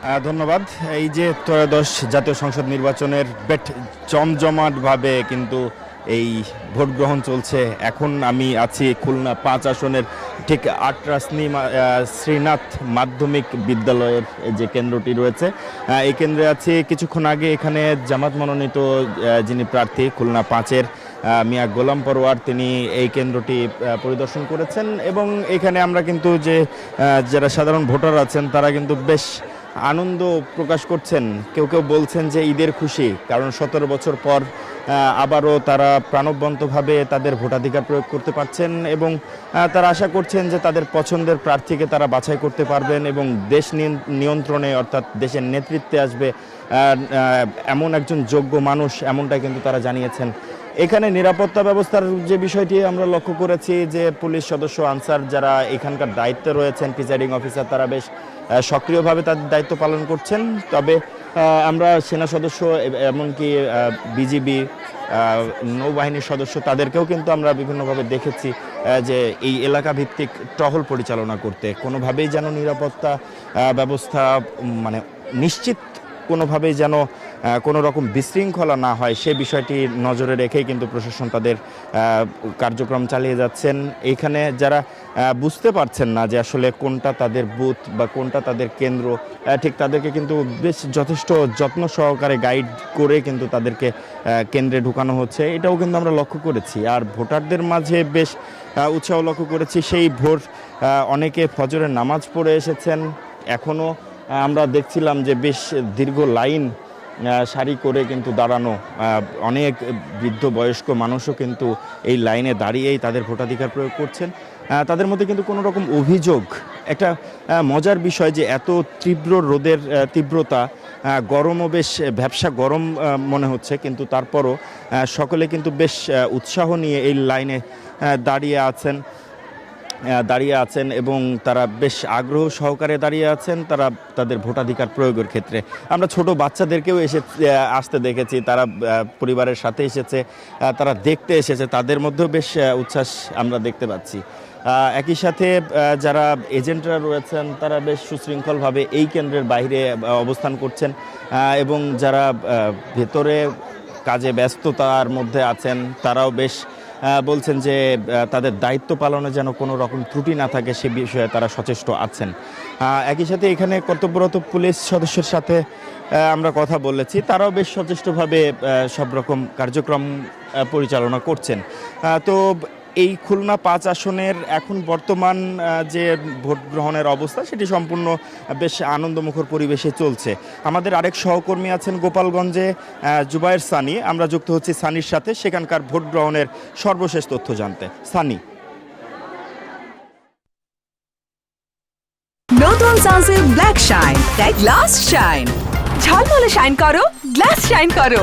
ধন্যবাদ। এই যে ত্রয়োদশ জাতীয় সংসদ নির্বাচনের জমজমাটভাবে কিন্তু এই ভোট গ্রহণ চলছে। এখন আমি আছি খুলনা 5 আসনের ঠিক শ্রীনাথ মাধ্যমিক বিদ্যালয়ের যে কেন্দ্রটি রয়েছে, এই কেন্দ্রে আছি। কিছুক্ষণ আগে এখানে জামাত মনোনীত যিনি প্রার্থী খুলনা 5-এর মিয়া গোলাম পরোয়ার, তিনি এই কেন্দ্রটি পরিদর্শন করেছেন। এবং এখানে আমরা কিন্তু যারা সাধারণ ভোটার আছেন তারা কিন্তু বেশ আনন্দ প্রকাশ করছেন। কেউ কেউ বলছেন যে ঈদের খুশি, কারণ 17 বছর পর আবারও তারা প্রাণবন্তভাবে তাদের ভোটাধিকার প্রয়োগ করতে পারছেন এবং তারা আশা করছেন যে তাদের পছন্দের প্রার্থীকে তারা বাছাই করতে পারবেন এবং দেশ নিয়ন্ত্রণে অর্থাৎ দেশের নেতৃত্বে আসবে এমন একজন যোগ্য মানুষ, এমনটাই কিন্তু তারা জানিয়েছেন। এখানে নিরাপত্তা ব্যবস্থার যে বিষয়টি আমরা লক্ষ্য করেছি যে পুলিশ সদস্য আনসার যারা এখানকার দায়িত্বে রয়েছেন, প্রিসাইডিং অফিসার, তারা বেশ সক্রিয়ভাবে তাদের দায়িত্ব পালন করছেন। তবে আমরা সেনা সদস্য এমনকি বিজিবি নৌবাহিনীর সদস্য তাদেরকেও কিন্তু আমরা বিভিন্নভাবে দেখেছি যে এই এলাকা ভিত্তিক টহল পরিচালনা করতে, কোনোভাবেই যেন নিরাপত্তা ব্যবস্থা মানে নিশ্চিত কোনোভাবেই যেন কোনো রকম বিশৃঙ্খলা না হয় সে বিষয়টি নজরে রেখেই কিন্তু প্রশাসন তাদের কার্যক্রম চালিয়ে যাচ্ছেন। এইখানে যারা বুঝতে পারছেন না যে আসলে কোনটা তাদের বুথ বা কোনটা তাদের কেন্দ্র, ঠিক তাদেরকে কিন্তু বেশ যথেষ্ট যত্ন সহকারে গাইড করে কিন্তু তাদেরকে কেন্দ্রে ঢুকানো হচ্ছে, এটাও কিন্তু আমরা লক্ষ্য করেছি। আর ভোটারদের মাঝে বেশ উৎসাহ লক্ষ্য করেছি। সেই ভোর অনেকে ফজরের নামাজ পড়ে এসেছেন। এখনও আমরা দেখছিলাম যে বেশ দীর্ঘ লাইন সারি করে কিন্তু দাঁড়ানো, অনেক বৃদ্ধ বয়স্ক মানুষও কিন্তু এই লাইনে দাঁড়িয়েই তাদের ভোটাধিকার প্রয়োগ করছেন। তাদের মধ্যে কিন্তু কোনো রকম অভিযোগ, একটা মজার বিষয় যে এত তীব্র রোদের তীব্রতা, গরমও বেশ ভ্যাপসা গরম মনে হচ্ছে, কিন্তু তারপরও সকলে কিন্তু বেশ উৎসাহ নিয়ে এই লাইনে দাঁড়িয়ে আছেন এবং তারা বেশ আগ্রহ সহকারে দাঁড়িয়ে আছেন তারা তাদের ভোটাধিকার প্রয়োগের ক্ষেত্রে। আমরা ছোট বাচ্চাদেরকেও আসতে দেখেছি, তারা পরিবারের সাথে এসেছে, তারা দেখতে এসেছে, তাদের মধ্যেও বেশ উচ্ছ্বাস আমরা দেখতে পাচ্ছি। একই সাথে যারা এজেন্টরা রয়েছেন তারা বেশ সুশৃঙ্খলভাবে এই কেন্দ্রের বাইরে অবস্থান করছেন এবং যারা ভেতরে কাজে ব্যস্ততার মধ্যে আছেন তারাও বেশ বলছেন যে তাদের দায়িত্ব পালনে যেন কোনো রকম ত্রুটি না থাকে সে বিষয়ে তারা সচেষ্ট আছেন। একই সাথে এখানে কর্তব্যরত পুলিশ সদস্যের সাথে আমরা কথা বলেছি, তারাও বেশ সচেষ্টভাবে সব রকম কার্যক্রম পরিচালনা করছেন। তো এই খুলনা 5 আসনের এখন বর্তমান যে ভোট গ্রহণের অবস্থা সেটি সম্পূর্ণ বেশ আনন্দমুখর পরিবেশে চলছে। আমাদের আরেক সহকর্মী আছেন গোপালগঞ্জে, জুবায়ের সানি। আমরা যুক্ত হচ্ছি সানির সাথে সেখানকার ভোট গ্রহণের সর্বশেষ তথ্য জানতে। সানি। নতুন সানসিল্ক ব্ল্যাক শাইন, তাই গ্লাস শাইন, ঝলমলে শাইন করো, গ্লাস শাইন করো।